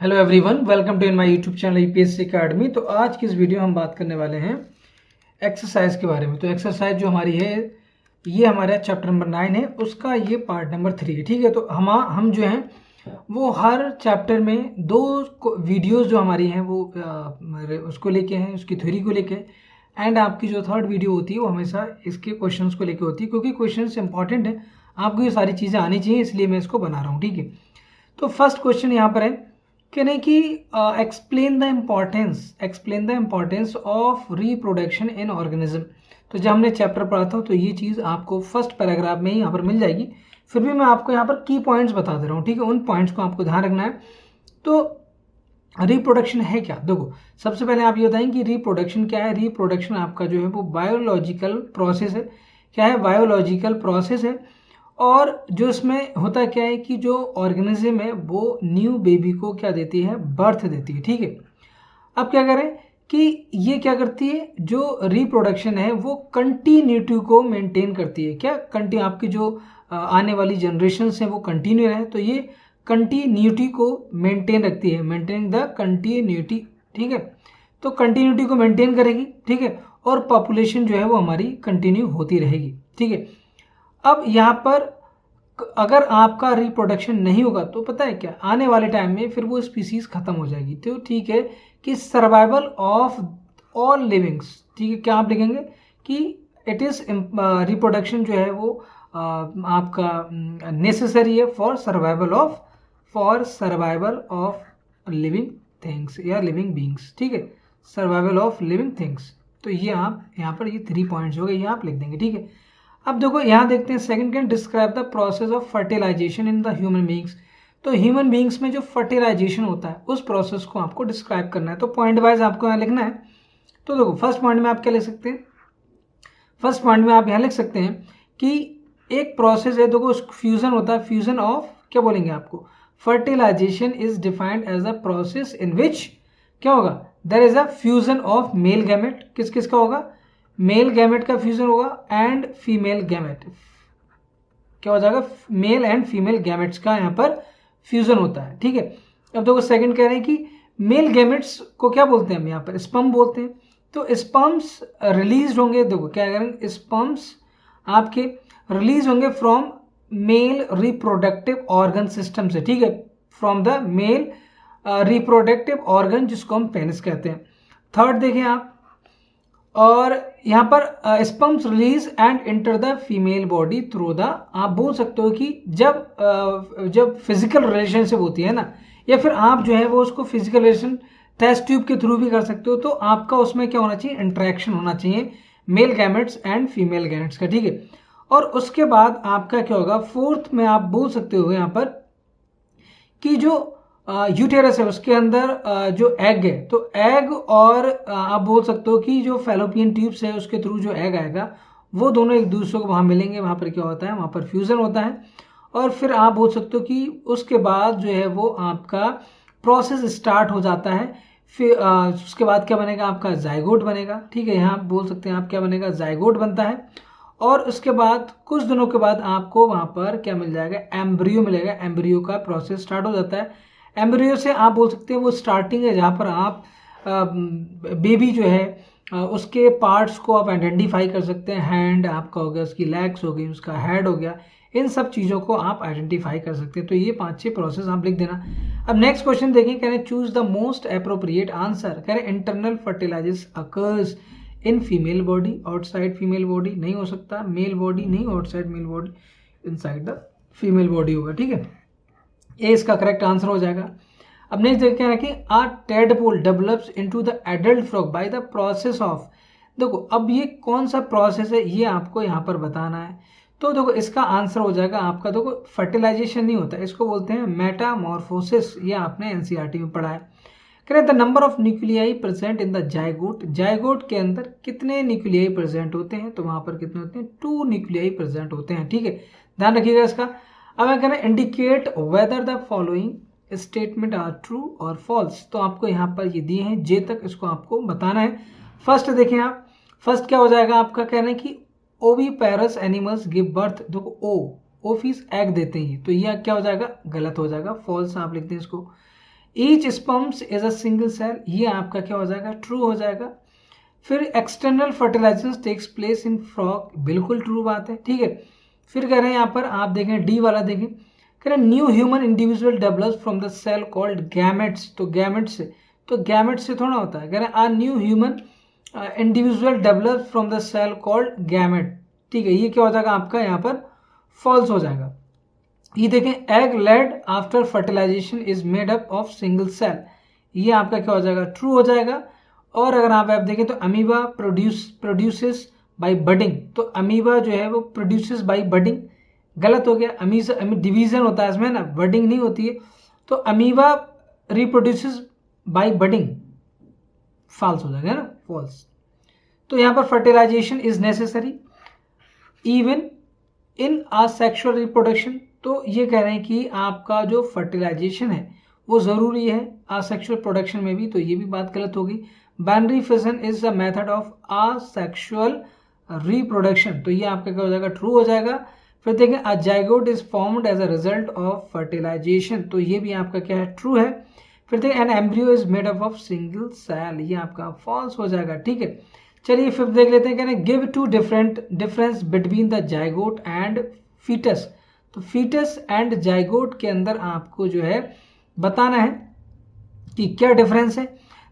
Hello everyone, welcome to in my YouTube channel UPSC academy. तो आज की इस वीडियो में हम बात करने वाले हैं एक्सरसाइज के बारे में। तो एक्सरसाइज जो हमारी है ये हमारा चैप्टर नंबर 9 है, उसका ये पार्ट नंबर 3 है। ठीक है, तो हम जो हैं वो हर चैप्टर में दो वीडियोस जो हमारी हैं वो उसको लेके हैं, उसकी थ्योरी को लेके, एंड आपकी जो थर्ड वीडियो होती है वो हमेशा इसके क्वेश्चंस को लेके होती है, क्योंकि क्वेश्चंस इंपॉर्टेंट है, आपको ये सारी चीज़ें आनी चाहिए, इसलिए मैं इसको बना रहा हूँ। ठीक है, तो फर्स्ट क्वेश्चन यहाँ पर है कहने कि explain the importance of reproduction in organism. तो जब हमने चैप्टर पढ़ा था तो ये चीज़ आपको फर्स्ट पैराग्राफ में ही यहाँ पर मिल जाएगी। फिर भी मैं आपको यहाँ पर की पॉइंट्स बता दे रहा हूँ। ठीक है, उन पॉइंट्स को आपको ध्यान रखना है। तो रिप्रोडक्शन है क्या? देखो, सबसे पहले आप ये बताएं कि रिप्रोडक्शन क्या है। रिप्रोडक्शन आपका जो है वो बायोलॉजिकल प्रोसेस है। क्या है? बायोलॉजिकल प्रोसेस है। और जो इसमें होता क्या है कि जो ऑर्गेनिज्म है वो न्यू बेबी को क्या देती है? बर्थ देती है। ठीक है, अब क्या करें कि ये क्या करती है, जो रिप्रोडक्शन है वो कंटिन्यूटी को मेंटेन करती है। क्या आपकी जो आने वाली जनरेशन है वो कंटिन्यू रहे, तो ये कंटिन्यूटी को मेंटेन रखती है, मेंटेन द कंटिन्यूटी। ठीक है, तो कंटिन्यूटी को मेंटेन करेगी। ठीक है, और पॉपुलेशन जो है वो हमारी कंटिन्यू होती रहेगी। ठीक है, अब यहाँ पर अगर आपका रिप्रोडक्शन नहीं होगा तो पता है क्या, आने वाले टाइम में फिर वो स्पीसीज खत्म हो जाएगी। तो ठीक है कि सर्वाइवल ऑफ ऑल लिविंग्स। ठीक है, क्या आप लिखेंगे कि इट इज रिप्रोडक्शन जो है वो आपका नेसेसरी है for survival of living things या लिविंग बींग्स। ठीक है, सर्वाइवल ऑफ लिविंग थिंग्स। तो ये आप यहाँ पर ये 3 पॉइंट्स हो गए, ये आप लिख देंगे। ठीक है, अब देखो यहाँ देखते हैं second, can describe the process of fertilization in the human beings. तो ह्यूमन बींग्स में जो फर्टिलाइजेशन होता है उस प्रोसेस को आपको डिस्क्राइब करना है। तो पॉइंट वाइज आपको यहाँ लिखना है। तो देखो, फर्स्ट पॉइंट में आप क्या लिख सकते हैं? फर्स्ट पॉइंट में आप यहाँ लिख सकते हैं कि एक प्रोसेस है, देखो फ्यूजन होता है। फ्यूजन ऑफ क्या बोलेंगे आपको? Fertilization is defined as a process in which क्या होगा? There is a fusion of male gamete. किस किस का होगा? मेल गैमेट का फ्यूजन होगा एंड फीमेल गैमेट। क्या हो जाएगा? मेल एंड फीमेल गैमेट्स का यहाँ पर फ्यूजन होता है। ठीक है, अब देखो सेकंड कह रहे हैं कि मेल गैमेट्स को क्या बोलते हैं हम यहाँ पर? स्पर्म बोलते हैं। तो स्पर्म्स रिलीज होंगे, देखो क्या करेंगे, स्पर्म्स आपके रिलीज होंगे from male reproductive organ system से। ठीक है, from the male reproductive organ जिसको हम पेनिस कहते हैं। थर्ड देखें आप, और यहाँ पर sperms release and enter the female body through the, आप बोल सकते हो कि जब फिजिकल रिलेशनशिप होती है ना, या फिर आप जो है वो उसको फिजिकल रिलेशन टेस्ट ट्यूब के थ्रू भी कर सकते हो, तो आपका उसमें क्या होना चाहिए? इंटरेक्शन होना चाहिए mail gametes and female gametes का। ठीक है, और उसके बाद आपका क्या होगा? फोर्थ में आप बोल सकते हो यहाँ पर कि जो यूटेरस है उसके अंदर जो एग है, तो एग और आप बोल सकते हो कि जो फैलोपियन ट्यूब्स है उसके थ्रू जो एग आएगा वो दोनों एक दूसरे को वहाँ मिलेंगे। वहाँ पर क्या होता है? वहाँ पर फ्यूज़न होता है। और फिर आप बोल सकते हो कि उसके बाद जो है वो आपका प्रोसेस स्टार्ट हो जाता है। फिर उसके बाद क्या बनेगा? आपका जाइगोट बनेगा। ठीक है, यहाँ बोल सकते हैं आप क्या बनेगा? जाइगोट बनता है। और उसके बाद कुछ दिनों के बाद आपको वहाँ पर क्या मिल जाएगा? एम्ब्रियो मिलेगा। एम्ब्रियो का प्रोसेस स्टार्ट हो जाता है। एम्ब्रियो से आप बोल सकते हैं वो स्टार्टिंग है जहाँ पर आप बेबी जो है उसके पार्ट्स को आप आइडेंटिफाई कर सकते हैं। हैंड आपका हो गया, उसकी लेग्स हो गई, उसका हेड हो गया, इन सब चीज़ों को आप आइडेंटिफाई कर सकते हैं। तो ये 5-6 प्रोसेस आप लिख देना। अब नेक्स्ट क्वेश्चन देखें, कह रहे choose the most appropriate answer. कह रहे internal fertilizes occurs in female body, outside female body नहीं हो सकता, मेल बॉडी नहीं, outside male body, inside the female body होगा। ठीक है, ये इसका करेक्ट आंसर हो जाएगा। अब नेक्स्ट देखते हैं कि a tadpole develops into the adult frog by the process of. देखो, अब ये कौन सा प्रोसेस है ये आपको यहाँ पर बताना है। तो देखो इसका आंसर हो जाएगा आपका, देखो फर्टिलाइजेशन नहीं होता, इसको बोलते हैं मेटामॉर्फोसिस। ये आपने एनसीईआरटी में पढ़ा है। कह रहे the number of nuclei present in the zygote. Zygote के अंदर कितने न्यूक्लियाई प्रेजेंट होते हैं? तो वहां पर कितने होते हैं? 2 न्यूक्लियाई प्रेजेंट होते हैं। ठीक है, ध्यान रखिएगा इसका। अब मैं कह रहे हैं indicate whether the following statement are true और फॉल्स। तो आपको यहाँ पर ये दिए हैं जे तक, इसको आपको बताना है। फर्स्ट देखें आप, फर्स्ट क्या हो जाएगा आपका? कह रहे हैं कि ओवीपेरस एनिमल्स गिव बर्थ। देखो ओफिस एग देते हैं, तो यह क्या हो जाएगा? गलत हो जाएगा, फॉल्स आप लिखते हैं इसको। Each sperms is a single cell, ये आपका क्या हो जाएगा, ट्रू हो जाएगा। फिर external fertilization takes place in frog, बिल्कुल ट्रू बात है, ठीक है। फिर कह रहे हैं यहाँ पर आप देखें डी वाला देखें, कह रहे हैं new human individual develops from the cell called gametes, तो गैमेट्स से, तो गैमेट्स से थोड़ा होता है, कह रहे हैं a new human individual develop from the cell called gamete, ठीक है। ये क्या हो जाएगा आपका यहाँ पर फॉल्स हो जाएगा। ये देखें egg laid after fertilization is made up of single cell, ये आपका क्या हो जाएगा, ट्रू हो जाएगा। और अगर आप देखें तो अमीबा प्रोड्यूसेस बाय बडिंग, तो अमीबा जो है वो प्रोड्यूसेस बाय बडिंग, गलत हो गया, डिवीजन होता है इसमें ना, बडिंग नहीं होती है, तो amoeba reproduces by budding, false हो जाएगा ना, फॉल्स। तो यहाँ पर fertilization is necessary even in asexual reproduction, तो ये कह रहे हैं कि आपका जो फर्टिलाइजेशन है वो ज़रूरी है असेक्सुअल प्रोडक्शन में भी, तो ये भी बात गलत होगी। Binary fission is a method of asexual reproduction, तो ये आपका क्या हो जाएगा, ट्रू हो जाएगा। फिर देखें a zygote is formed as a result of fertilization, तो ये भी आपका क्या है, ट्रू है। फिर देखें an embryo is made up of single cell, ये आपका फॉल्स हो जाएगा, ठीक है। चलिए फिर देख लेते हैं, कहना give to difference between the zygote and foetus, तो फीटस एंड जाइगोट के अंदर आपको जो है बताना है कि क्या डिफरेंस है।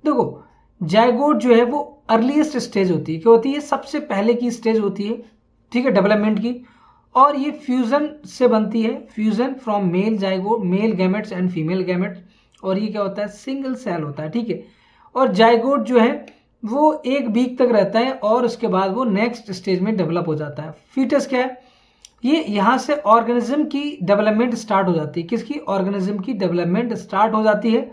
देखो जाइगोट जो है वो अर्लीस्ट स्टेज होती है, क्या होती है, सबसे पहले की स्टेज होती है, ठीक है, डेवलपमेंट की, और ये फ्यूजन से बनती है, fusion from male zygote, male gametes and female gametes, और ये क्या होता है, सिंगल सेल होता है, ठीक है। और जाइगोट जो है वो 1 वीक तक रहता है और उसके बाद वो नेक्स्ट स्टेज में डेवलप हो जाता है। फीटस क्या है, ये यहाँ से ऑर्गेनिज्म की डेवलपमेंट स्टार्ट हो जाती है, किसकी, ऑर्गेनिज्म की डेवलपमेंट स्टार्ट हो जाती है,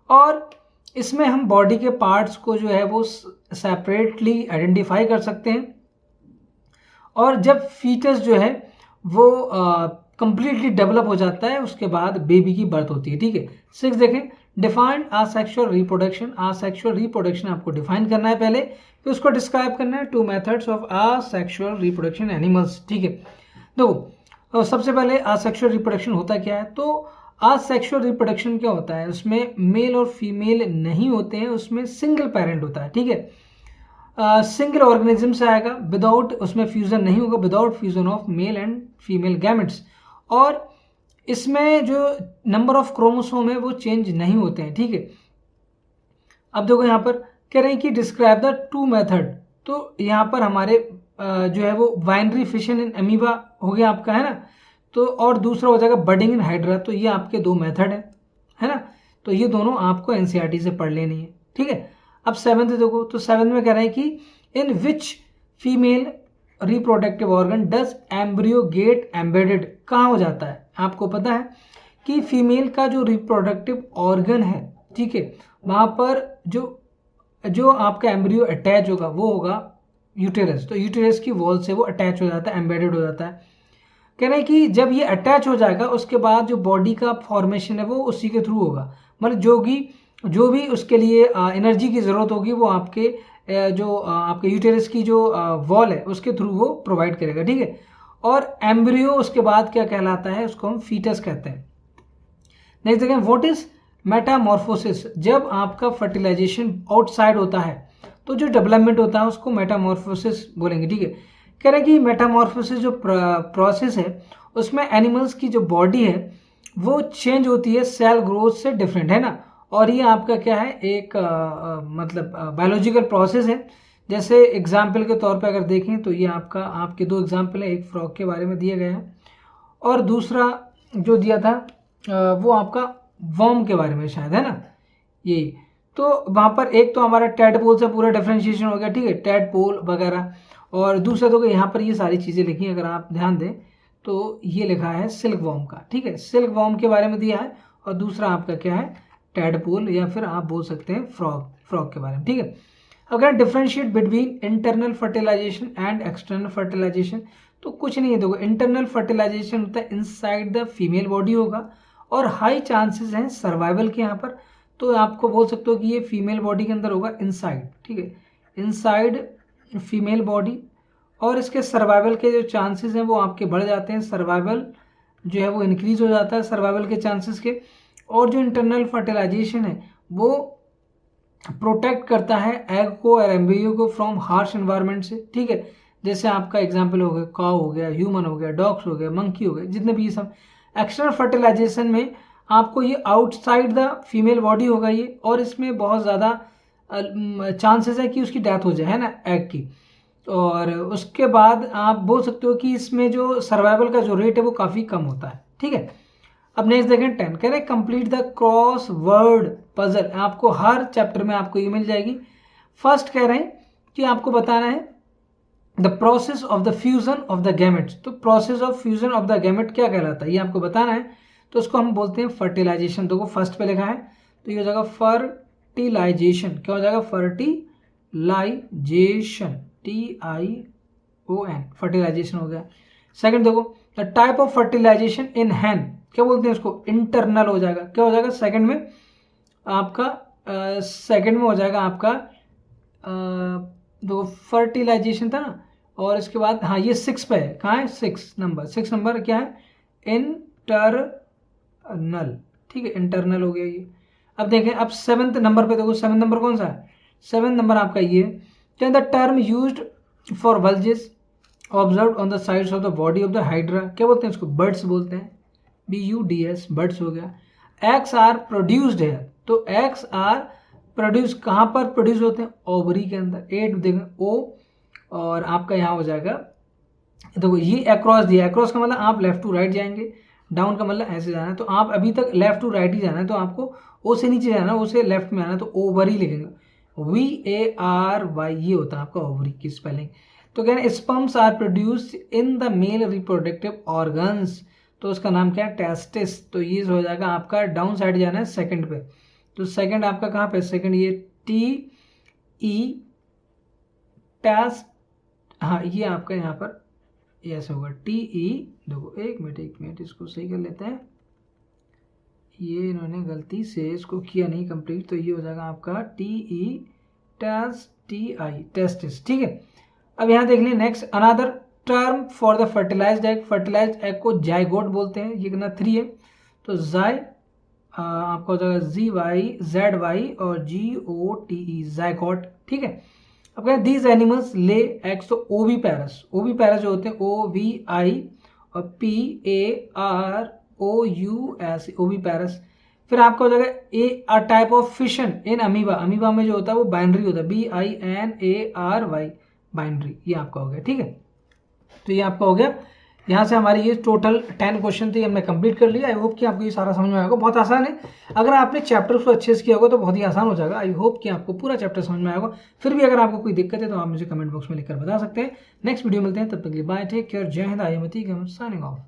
और इसमें हम बॉडी के पार्ट्स को जो है वो सेपरेटली आइडेंटिफाई कर सकते हैं। और जब फीटस जो है वो कंप्लीटली डेवलप हो जाता है उसके बाद बेबी की बर्थ होती है, ठीक है। 6 देखें define asexual reproduction, asexual reproduction आपको डिफाइन करना है पहले, फिर उसको डिस्क्राइब करना है, 2 methods of asexual reproduction animals, ठीक है। तो सबसे पहले असेक्सुअल रिप्रोडक्शन होता क्या है, तो असेक्सुअल रिप्रोडक्शन क्या होता है, उसमें मेल और फीमेल नहीं होते हैं, उसमें सिंगल पेरेंट होता है, ठीक है। सिंगल ऑर्गेनिज्म से आएगा, विदाउट, उसमें फ्यूजन नहीं होगा, without fusion of male and female gametes, और इसमें जो नंबर ऑफ क्रोमोसोम है वो चेंज नहीं होते हैं, ठीक है। अब देखो यहाँ पर कह रहे हैं कि डिस्क्राइब द 2 मेथड, तो यहाँ पर हमारे जो है वो बाइनरी फिशन इन अमीबा हो गया आपका, है ना, तो और दूसरा हो जाएगा बडिंग इन हाइड्रा, तो ये आपके 2 मेथड है ना, तो ये दोनों आपको एनसीईआरटी से पढ़ लेनी है, ठीक है। अब 7th देखो, तो 7th में कह रहे हैं कि in which female reproductive organ does embryo get embedded, कहाँ हो जाता है, आपको पता है कि फीमेल का जो रिप्रोडक्टिव ऑर्गन है, ठीक है, वहाँ पर जो आपका एम्ब्रियो अटैच होगा वो होगा यूटेरस, तो यूटेरस की वॉल से वो अटैच हो जाता है, एम्बेडेड हो जाता है। कह रहे हैं कि जब ये अटैच हो जाएगा उसके बाद जो बॉडी का फॉर्मेशन है वो उसी के थ्रू होगा, मतलब जो भी उसके लिए एनर्जी की ज़रूरत होगी वो आपके आपके यूटेरस की जो वॉल है उसके थ्रू वो प्रोवाइड करेगा, ठीक है। और एम्ब्रियो उसके बाद क्या कहलाता है, उसको हम फीटस कहते हैं। नेक्स्ट देखें व्हाट इज मेटामॉर्फोसिस, जब आपका फर्टिलाइजेशन आउटसाइड होता है तो जो डेवलपमेंट होता है उसको मेटामॉर्फोसिस बोलेंगे, ठीक है। कह रहे हैं कि मेटामॉर्फोसिस जो प्रोसेस है उसमें एनिमल्स की जो बॉडी है वो चेंज होती है सेल ग्रोथ से डिफरेंट, है ना, और ये आपका क्या है, एक मतलब बायोलॉजिकल प्रोसेस है। जैसे एग्जाम्पल के तौर पे अगर देखें तो ये आपके 2 एग्जाम्पल है, एक फ्रॉग के बारे में दिया गया है और दूसरा जो दिया था वो आपका वर्म के बारे में शायद, है ना, यही। तो वहाँ पर एक तो हमारा टैडपोल से पूरा डिफ्रेंशिएशन हो गया, ठीक है, टैडपोल वगैरह, और दूसरा तो यहाँ पर ये सारी चीज़ें लिखी हैं, अगर आप ध्यान दें तो ये लिखा है सिल्क वॉर्म का, ठीक है, सिल्क वॉर्म के बारे में दिया है, और दूसरा आपका क्या है, टैडपोल, या फिर आप बोल सकते हैं फ्रॉग के बारे में, ठीक है। अगर differentiate between internal fertilization and external fertilization, तो कुछ नहीं है, देखो इंटरनल फर्टिलाइजेशन होता है इनसाइड द फीमेल बॉडी होगा, और हाई चांसेस हैं सर्वाइवल के यहाँ पर, तो आपको बोल सकते हो कि ये फीमेल बॉडी के अंदर होगा इनसाइड, ठीक है, इनसाइड फीमेल बॉडी, और इसके सर्वाइवल के जो चांसेस हैं वो आपके बढ़ जाते हैं, सर्वाइवल जो है वो इंक्रीज हो जाता है सर्वाइवल के चांसेस के, और जो इंटरनल फर्टिलाइजेशन है वो प्रोटेक्ट करता है एग को और एम्ब्रियो को फ्रॉम हार्श एनवायरनमेंट से, ठीक है। जैसे आपका एग्जांपल हो गया काऊ हो गया, ह्यूमन हो गया, डॉग्स हो गया, मंकी हो गया, जितने भी ये सब। एक्सटर्नल फर्टिलाइजेशन में आपको ये आउटसाइड द फीमेल बॉडी होगा ये, और इसमें बहुत ज़्यादा चांसेस है कि उसकी डेथ हो जाए, है ना, एग की। और उसके बाद आप बोल सकते हो कि इसमें जो सर्वाइवल का जो रेट है वो काफ़ी कम होता है, ठीक है। अब नेक्स्ट देखें 10, कह रहे हैं complete the cross word puzzle. आपको हर चैप्टर में आपको ये मिल जाएगी। फर्स्ट कह रहे हैं कि आपको बताना है the process of the fusion of the gametes. तो process of fusion of the gamete क्या कहलाता है ये आपको बताना है। तो उसको हम बोलते हैं फर्टिलाइजेशन। देखो फर्स्ट पे लिखा है तो ये हो जाएगा फर्टिलाइजेशन। क्या हो जाएगा? फर्टिलाइजेशन, TION, फर्टिलाइजेशन हो गया। सेकंड देखो द टाइप ऑफ फर्टिलाइजेशन इन हैन, क्या बोलते हैं उसको? इंटरनल हो जाएगा। क्या हो जाएगा सेकंड में आपका? सेकंड में हो जाएगा आपका देखो फर्टिलाइजेशन था ना, और इसके बाद हाँ ये 6 पे है। कहाँ है? 6 नंबर क्या है? इंटरनल, ठीक है, इंटरनल हो गया ये। अब देखें अब 7th नंबर पे देखो, 7th नंबर कौन सा है? 7th नंबर आपका ये, क्या the term used for bulges observe on the sides of the body of the hydra, क्या बोलते हैं इसको? बर्ड्स बोलते हैं, BUDS, बर्ड्स हो गया। एक्स आर प्रोड्यूस्ड है, तो एक्स आर प्रोड्यूस कहाँ पर प्रोड्यूस होते हैं? ओवरी के अंदर। 8 देखें O, और आपका यहाँ हो जाएगा देखो ये अक्रॉस दिया। अक्रॉस का मतलब आप लेफ्ट टू राइट जाएंगे, डाउन का मतलब ऐसे जाना है। तो आप अभी तक लेफ्ट टू राइट ही जाना है, तो आपको O से नीचे जाना है, O से लेफ्ट में आना है, तो ओवरी लिखेंगे। VARY ये होता है आपका ओवरी की स्पेलिंग। तो क्या है? Sperms are produce in the male reproductive organs, तो उसका नाम क्या है? टेस्टिस। तो ये हो जाएगा आपका डाउन साइड जाना है सेकंड पे। तो सेकंड आपका कहाँ पे? सेकंड ये TE टेस्ट, हाँ ये आपका यहाँ पर ऐसा होगा TE। देखो एक मिनट इसको सही कर लेते हैं। ये इन्होंने गलती से इसको किया नहीं कंप्लीट, तो ये हो जाएगा आपका TE टेस्टिस, ठीक है। अब यहाँ देख लें next another term for the fertilized egg. Fertilized egg को जाइगोट बोलते हैं। ये कितना 3 है, तो आपका हो जाएगा ZY और GOTE, जाइगोट, ठीक है। अब क्या दीज एनिमल्स ले एग्स, तो ओवीपैरस जो होते हैं OVI और PAROUS, ओवीपैरस। फिर आपका हो जाएगा a type of fission in amoeba. Amoeba में जो होता है वो बाइनरी होता है, BINARY, बाइनरी। ये आपका हो गया, ठीक है। तो ये आपका हो गया। यहाँ से हमारी ये टोटल 10 क्वेश्चन थे, हमने कंप्लीट कर लिया। आई होप कि आपको ये सारा समझ में आएगा। बहुत आसान है, अगर आपने चैप्टर को अच्छे से किया होगा तो बहुत ही आसान हो जाएगा। आई होप कि आपको पूरा चैप्टर समझ में आएगा। फिर भी अगर आपको कोई दिक्कत है तो आप मुझे कमेंट बॉक्स में लिखकर बता सकते हैं। नेक्स्ट वीडियो मिलते हैं, तब तक के लिए बाय, टेक केयर, जय Hind, I am signing off.